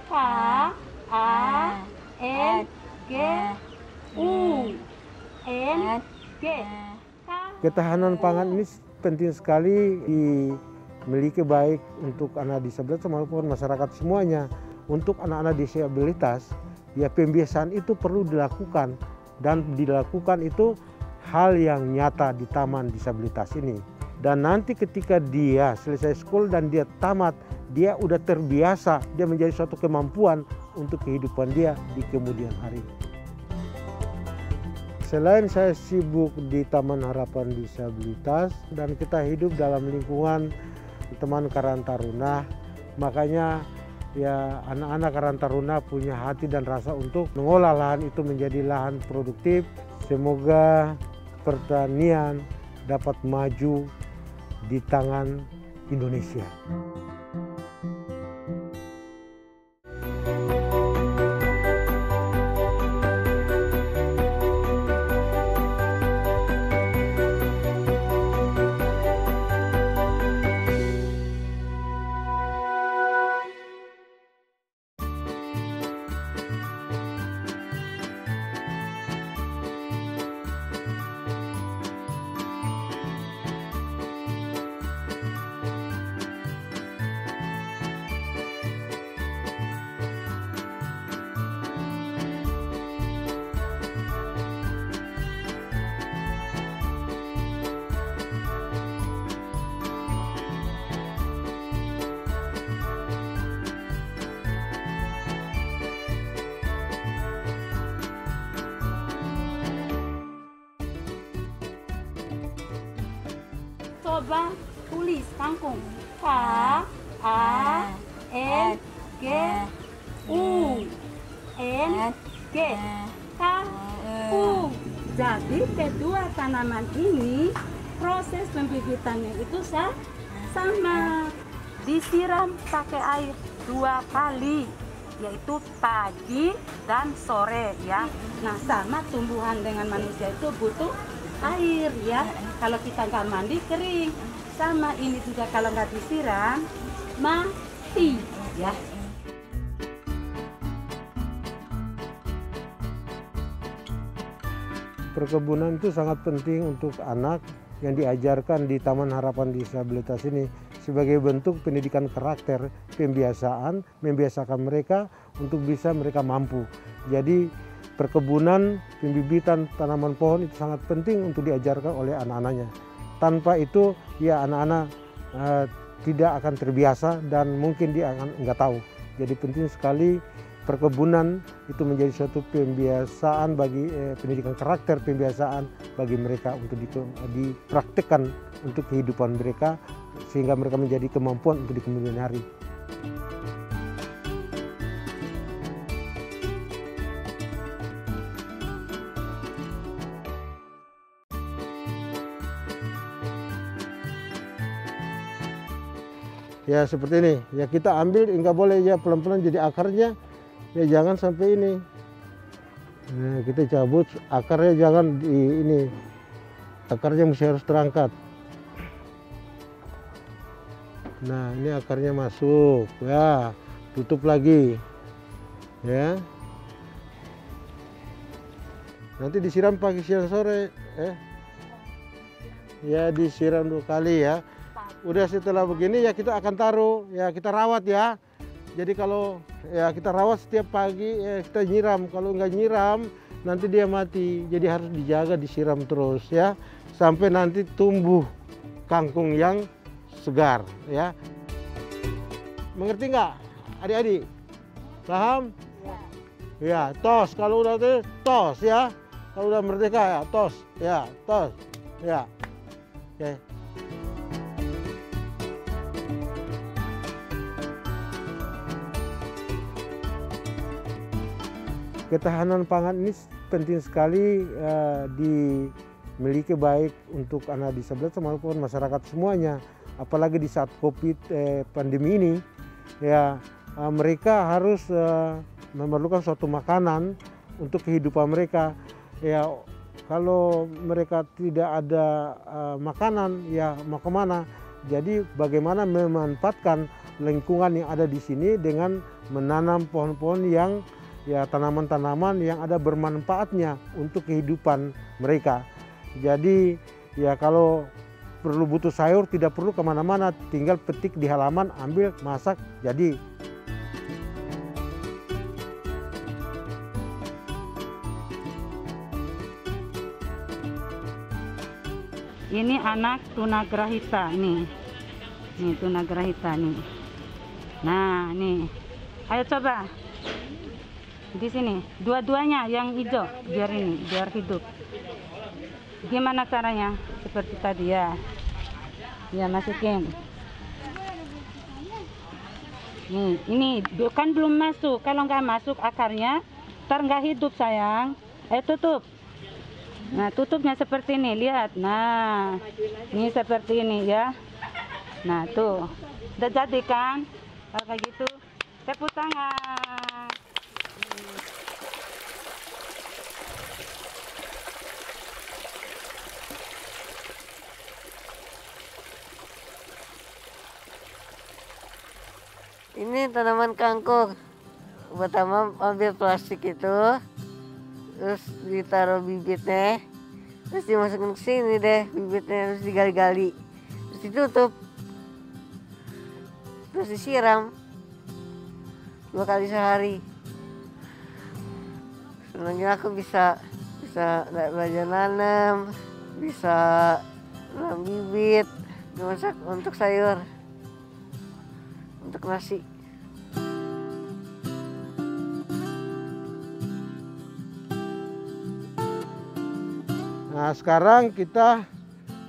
K A N G U N G. Ketahanan pangan ini penting sekali dimiliki baik untuk anak disabilitas maupun masyarakat semuanya. Untuk anak-anak disabilitas, ya pembiasaan itu perlu dilakukan dan dilakukan itu hal yang nyata di taman disabilitas ini. Dan nanti ketika dia selesai sekolah dan dia tamat, dia udah terbiasa, dia menjadi suatu kemampuan untuk kehidupan dia di kemudian hari. Selain saya sibuk di Taman Harapan Disabilitas dan kita hidup dalam lingkungan teman Karang Taruna, makanya ya anak-anak Karang Taruna punya hati dan rasa untuk mengolah lahan itu menjadi lahan produktif. Semoga pertanian dapat maju di tangan Indonesia. Coba tulis kangkung. K A N G U N G. Kangkung. Jadi kedua tanaman ini proses pembibitannya itu sama. Disiram pakai air 2 kali, yaitu pagi dan sore ya. Nah, sama tumbuhan dengan manusia itu butuh air ya. Kalau kita nggak mandi kering. Sama ini juga kalau nggak disiram mati ya. Perkebunan itu sangat penting untuk anak yang diajarkan di Taman Harapan Disabilitas ini sebagai bentuk pendidikan karakter, membiasakan mereka untuk bisa mereka mampu. Jadi perkebunan, pembibitan tanaman pohon itu sangat penting untuk diajarkan oleh anak-anaknya. Tanpa itu ya anak-anak tidak akan terbiasa dan mungkin dia akan nggak tahu. Jadi penting sekali perkebunan itu menjadi suatu pembiasaan bagi pendidikan karakter, pembiasaan bagi mereka untuk dipraktikkan untuk kehidupan mereka sehingga mereka menjadi kemampuan untuk di kemudian hari. Ya seperti ini, ya kita ambil nggak boleh ya pelan-pelan jadi akarnya, ya jangan sampai ini. Nah, kita cabut akarnya, jangan di ini, akarnya mesti harus terangkat. Nah ini akarnya masuk, ya tutup lagi, ya. Nanti disiram pagi siang sore, ya disiram 2 kali ya. Udah setelah begini ya kita akan taruh, ya kita rawat ya. Jadi kalau ya kita rawat setiap pagi ya kita nyiram. Kalau nggak nyiram nanti dia mati. Jadi harus dijaga, disiram terus ya. Sampai nanti tumbuh kangkung yang segar ya. Mengerti nggak adik-adik? Paham? Ya, tos. Kalau udah tos ya. Kalau udah merdeka ya tos. Ya, tos. Ya. Oke. Ketahanan pangan ini penting sekali dimiliki baik untuk anak disabilitas maupun masyarakat semuanya. Apalagi di saat COVID pandemi ini, ya mereka harus memerlukan suatu makanan untuk kehidupan mereka. Ya kalau mereka tidak ada makanan, ya mau kemana? Jadi bagaimana memanfaatkan lingkungan yang ada di sini dengan menanam pohon-pohon yang ya tanaman-tanaman yang ada bermanfaatnya untuk kehidupan mereka. Jadi ya kalau perlu butuh sayur tidak perlu kemana-mana, tinggal petik di halaman, ambil, masak, jadi. Ini anak tunagrahita nih. Nih tunagrahita nih. Nah, nih. Ayo coba. Di sini, dua-duanya yang hijau, biar hidup. Gimana caranya? Seperti tadi ya. Ya, masukin. Nih, ini kan belum masuk. Kalau nggak masuk akarnya, ntar nggak hidup sayang. Tutup. Nah, tutupnya seperti ini, lihat. Nah, ini seperti ini ya. Nah, tuh. Udah jadi kan? Kalau kayak gitu, tepuk tangan. Ini tanaman kangkung. Pertama ambil plastik itu, terus ditaruh bibitnya, terus dimasukin ke sini deh bibitnya, terus digali-gali, terus ditutup, terus disiram 2 kali sehari. Senangnya aku bisa belajar nanam, bisa nanam bibit, dimasak untuk sayur, untuk nasi. Nah, sekarang kita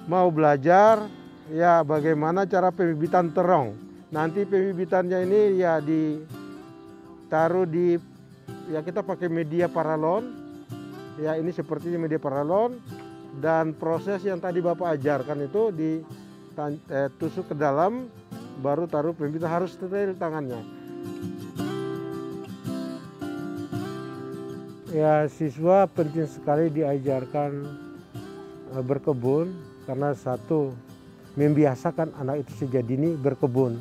mau belajar ya bagaimana cara pembibitan terong. Nanti pembibitannya ini ya ditaruh di, ya kita pakai media paralon. Ya ini sepertinya media paralon, dan proses yang tadi Bapak ajarkan itu ditusuk ke dalam, baru taruh pembibitan, harus steril tangannya. Ya siswa penting sekali diajarkan berkebun, karena satu, membiasakan anak itu sejak dini berkebun,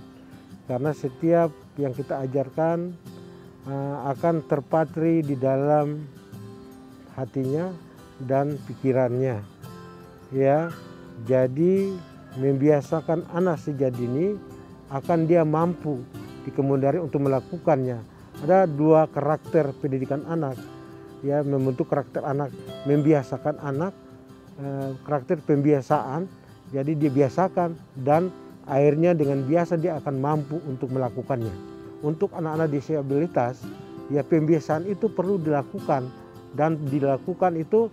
karena setiap yang kita ajarkan akan terpatri di dalam hatinya dan pikirannya ya. Jadi membiasakan anak sejak dini akan dia mampu di kemudian hari untuk melakukannya. Ada 2 karakter pendidikan anak ya, membentuk karakter anak, membiasakan anak, karakter pembiasaan, jadi dibiasakan dan akhirnya dengan biasa dia akan mampu untuk melakukannya. Untuk anak-anak disabilitas ya pembiasaan itu perlu dilakukan, dan dilakukan itu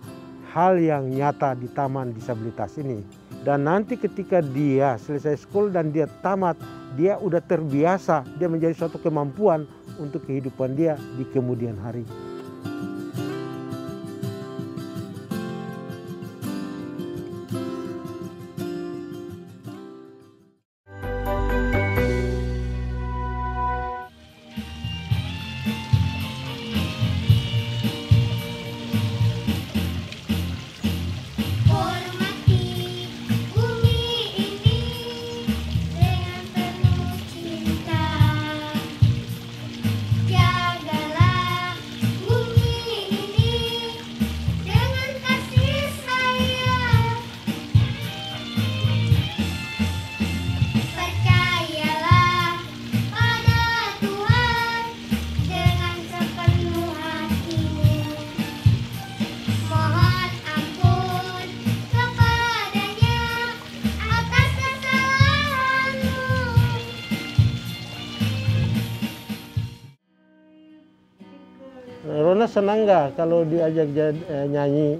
hal yang nyata di taman disabilitas ini. Dan nanti ketika dia selesai sekolah dan dia tamat, dia udah terbiasa, dia menjadi suatu kemampuan untuk kehidupan dia di kemudian hari. Rona senang nggak kalau diajak nyanyi?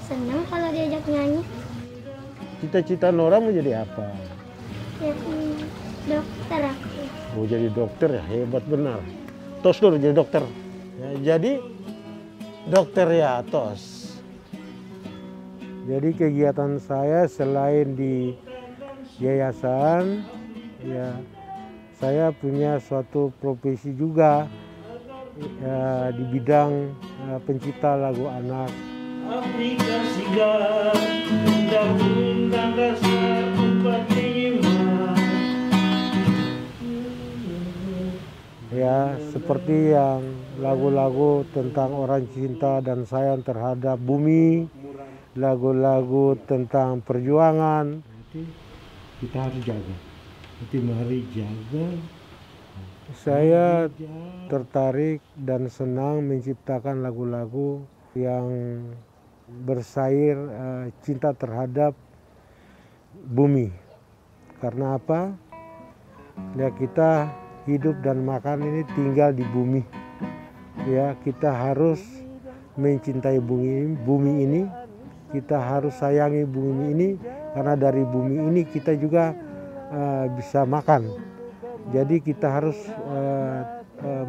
Senang kalau diajak nyanyi. Cita-cita Nora mau jadi apa? Ya, dokter aku. Mau jadi dokter ya, hebat benar. Tos dulu jadi dokter. Ya, jadi dokter ya, tos. Jadi kegiatan saya selain di yayasan, ya saya punya suatu profesi juga ya, di bidang pencipta lagu anak. Afrika Sigap, Undang-Undang Dasar 45. ya seperti yang lagu-lagu tentang orang cinta dan sayang terhadap bumi, lagu-lagu tentang perjuangan. Nanti kita harus jaga. Nanti mari jaga. Saya tertarik dan senang menciptakan lagu-lagu yang bersair cinta terhadap bumi. Karena apa? Ya kita hidup dan makan ini tinggal di bumi. Ya kita harus mencintai bumi ini. Kita harus sayangi bumi ini karena dari bumi ini kita juga bisa makan. Jadi kita harus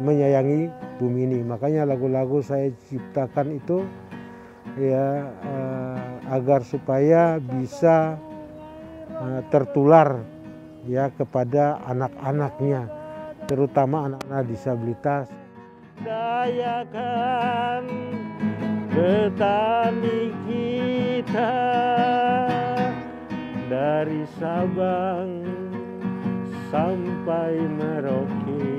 menyayangi bumi ini. Makanya lagu-lagu saya ciptakan itu ya agar supaya bisa tertular ya kepada anak-anaknya, terutama anak-anak disabilitas. Dayakan petani kita dari Sabang sampai Merauke,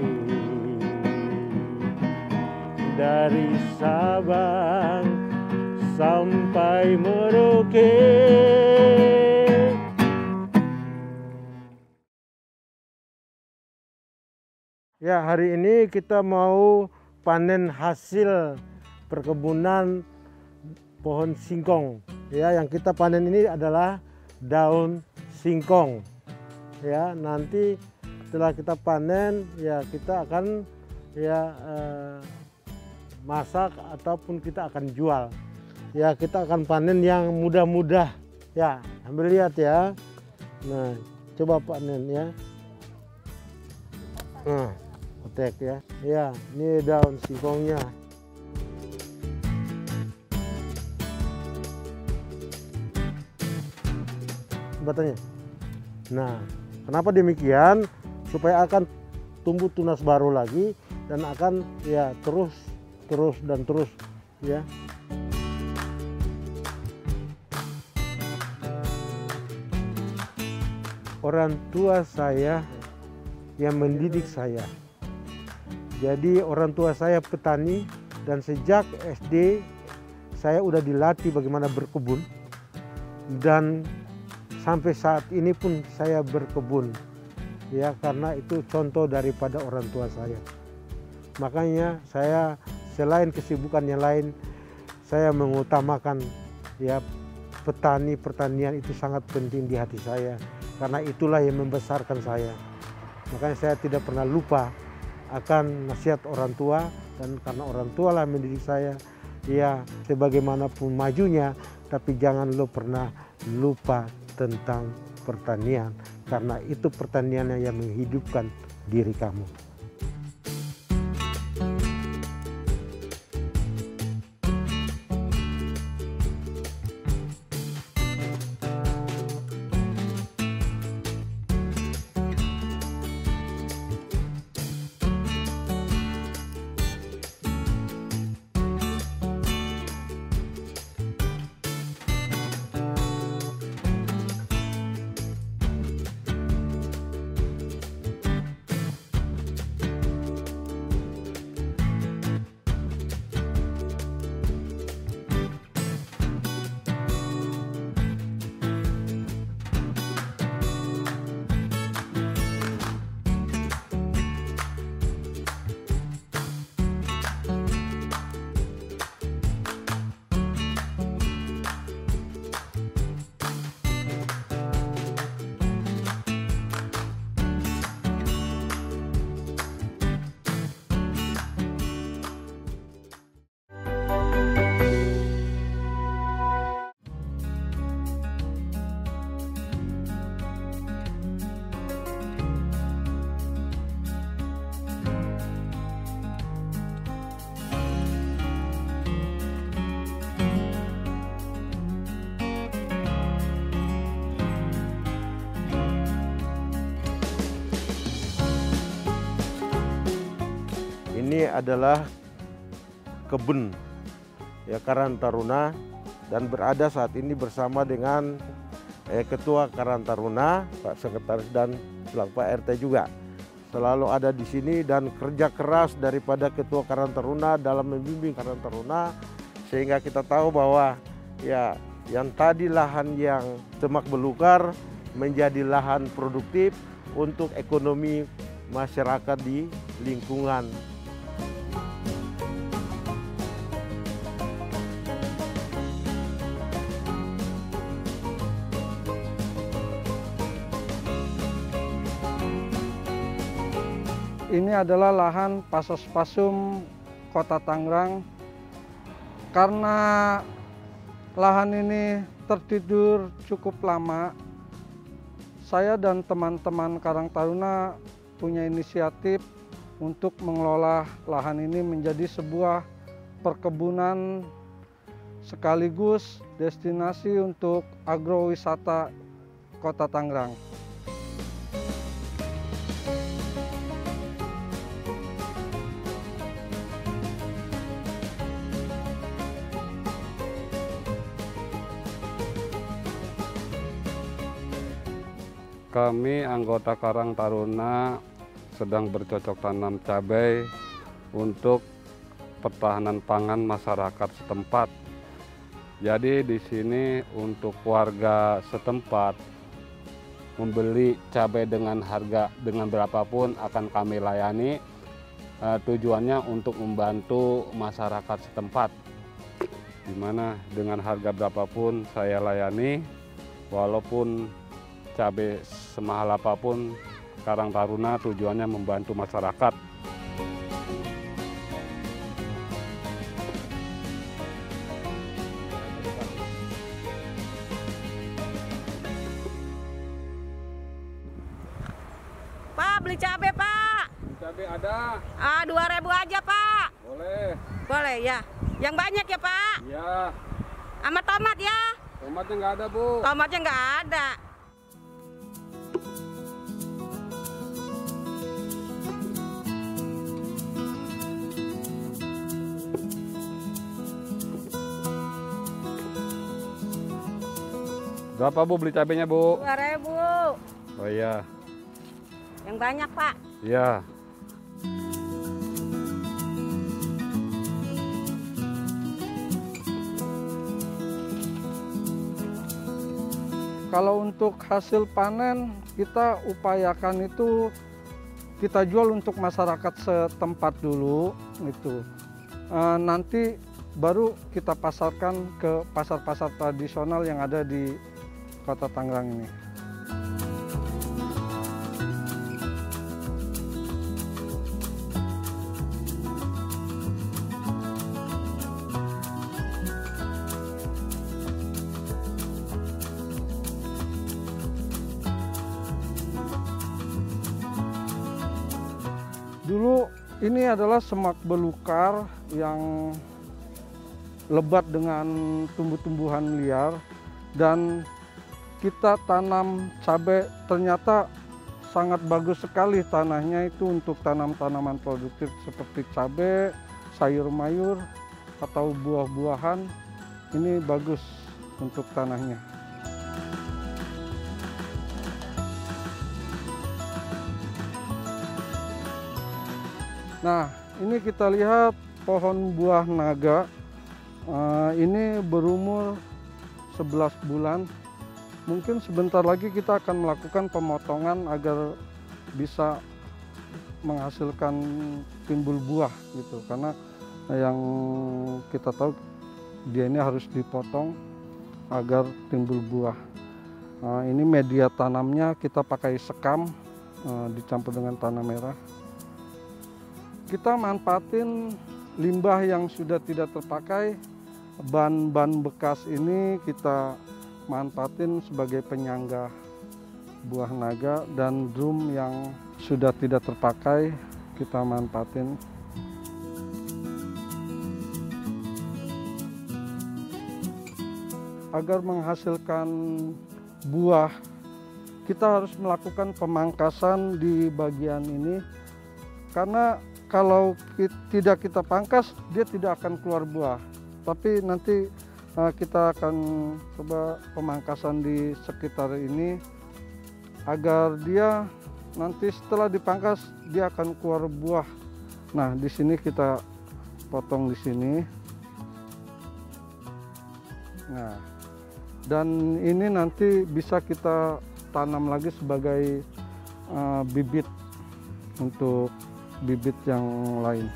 dari Sabang sampai Merauke. Ya, hari ini kita mau panen hasil perkebunan pohon singkong. Ya, yang kita panen ini adalah daun singkong. Ya, nanti setelah kita panen ya kita akan ya masak ataupun kita akan jual. Ya, kita akan panen yang mudah-mudah. Ya, ambil lihat ya. Nah, coba panen ya. Nah, petek ya. Ya, ini daun singkongnya. Batangnya. Nah, kenapa demikian? Supaya akan tumbuh tunas baru lagi dan akan ya terus ya. Orang tua saya yang mendidik saya. Jadi orang tua saya petani dan sejak SD saya udah dilatih bagaimana berkebun dan sampai saat ini pun saya berkebun. Ya, karena itu contoh daripada orang tua saya. Makanya saya selain kesibukan yang lain, saya mengutamakan ya pertanian itu sangat penting di hati saya. Karena itulah yang membesarkan saya. Makanya saya tidak pernah lupa akan nasihat orang tua, dan karena orang tua lah mendidik saya. Ya, sebagaimanapun majunya, tapi jangan lo pernah lupa tentang pertanian, karena itu pertanian yang menghidupkan diri kamu. Ini adalah kebun ya Karang Taruna, dan berada saat ini bersama dengan Ketua Karang Taruna, Pak Sekretaris dan selaku Pak RT juga. selalu ada di sini, dan kerja keras daripada Ketua Karang Taruna dalam membimbing Karang Taruna, sehingga kita tahu bahwa ya yang tadi lahan yang semak belukar menjadi lahan produktif untuk ekonomi masyarakat di lingkungan. Ini adalah lahan Pasos-Pasum Kota Tangerang. Karena lahan ini tertidur cukup lama, saya dan teman-teman Karang Taruna punya inisiatif untuk mengelola lahan ini menjadi sebuah perkebunan sekaligus destinasi untuk agrowisata Kota Tangerang. Kami anggota Karang Taruna sedang bercocok tanam cabai untuk pertahanan pangan masyarakat setempat. Jadi di sini untuk warga setempat membeli cabai dengan harga dengan berapapun akan kami layani. Tujuannya untuk membantu masyarakat setempat, di mana dengan harga berapapun saya layani, walaupun cabai semahal apapun, Karang Taruna tujuannya membantu masyarakat. Pak, beli cabai, Pak. Cabai ada. 2.000 aja, Pak. Boleh. Boleh ya. Yang banyak ya, Pak. Iya. Sama tomat ya. Tomatnya nggak ada, Bu. Tomatnya nggak ada. Berapa, Bu, beli cabainya, Bu? 2.000. Oh iya. Yang banyak, Pak. Iya. Kalau untuk hasil panen, kita upayakan itu kita jual untuk masyarakat setempat dulu, gitu. Nanti baru kita pasarkan ke pasar-pasar tradisional yang ada di Kota Tangerang ini. Dulu ini adalah semak belukar yang lebat dengan tumbuh-tumbuhan liar, dan kita tanam cabai, ternyata sangat bagus sekali tanahnya itu untuk tanam tanaman produktif seperti cabai, sayur mayur atau buah-buahan. Ini bagus untuk tanahnya. Nah, ini kita lihat pohon buah naga. Ini berumur 11 bulan. Mungkin sebentar lagi kita akan melakukan pemotongan agar bisa menghasilkan timbul buah gitu. Karena yang kita tahu dia ini harus dipotong agar timbul buah. Ini media tanamnya kita pakai sekam dicampur dengan tanah merah. Kita manfaatin limbah yang sudah tidak terpakai, ban-ban bekas ini kita manfaatin sebagai penyangga buah naga, dan drum yang sudah tidak terpakai kita manfaatin. Agar menghasilkan buah, kita harus melakukan pemangkasan di bagian ini, karena kalau tidak kita pangkas, dia tidak akan keluar buah. Tapi nanti kita akan coba pemangkasan di sekitar ini agar dia nanti setelah dipangkas dia akan keluar buah. Nah, di sini kita potong di sini. Nah, dan ini nanti bisa kita tanam lagi sebagai bibit untuk bibit yang lain.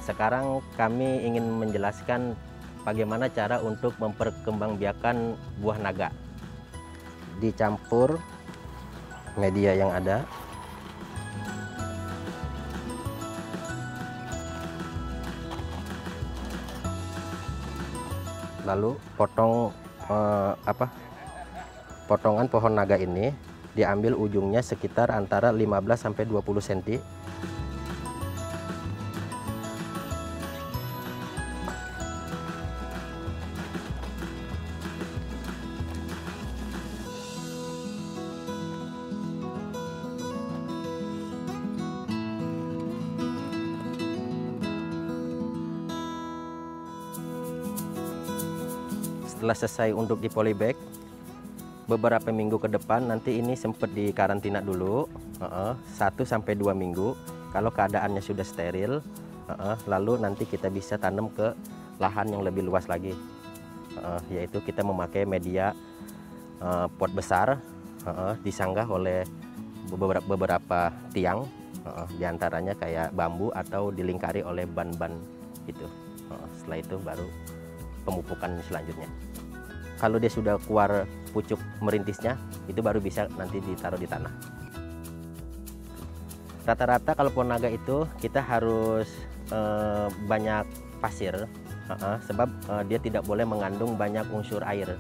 Sekarang kami ingin menjelaskan bagaimana cara untuk memperkembangbiakan buah naga. Dicampur media yang ada. Lalu potong potongan pohon naga ini diambil ujungnya sekitar antara 15 sampai 20 cm. Setelah selesai untuk di polybag, beberapa minggu ke depan nanti ini sempat dikarantina dulu 1 sampai 2 minggu. Kalau keadaannya sudah steril, lalu nanti kita bisa tanam ke lahan yang lebih luas lagi, yaitu kita memakai media pot besar, disanggah oleh beberapa tiang, diantaranya kayak bambu atau dilingkari oleh ban-ban itu. Setelah itu baru pemupukan selanjutnya. Kalau dia sudah keluar pucuk merintisnya, itu baru bisa nanti ditaruh di tanah. Rata-rata kalau pohon naga itu kita harus banyak pasir, sebab dia tidak boleh mengandung banyak unsur air.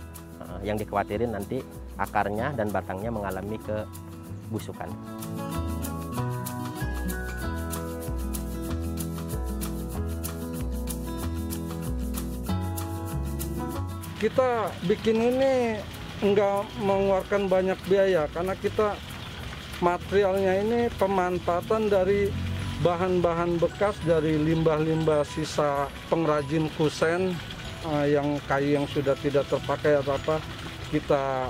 Yang dikhawatirin nanti akarnya dan batangnya mengalami kebusukan. Kita bikin ini enggak mengeluarkan banyak biaya karena kita materialnya ini pemanfaatan dari bahan-bahan bekas dari limbah-limbah sisa pengrajin kusen, yang kayu yang sudah tidak terpakai atau apa, kita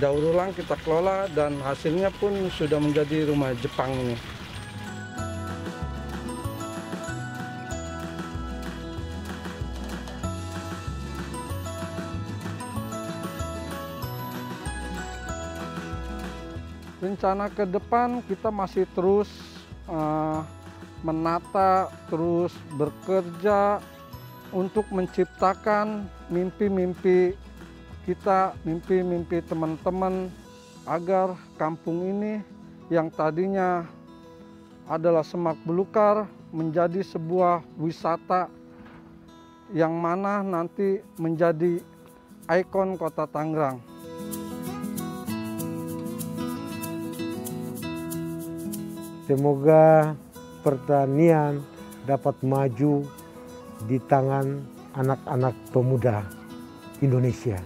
daur ulang, kita kelola, dan hasilnya pun sudah menjadi rumah Jepang ini. Rencana ke depan kita masih terus menata, terus bekerja untuk menciptakan mimpi-mimpi kita, mimpi-mimpi teman-teman, agar kampung ini yang tadinya adalah semak belukar menjadi sebuah wisata yang mana nanti menjadi ikon kota Tangerang. Semoga pertanian dapat maju di tangan anak-anak pemuda Indonesia.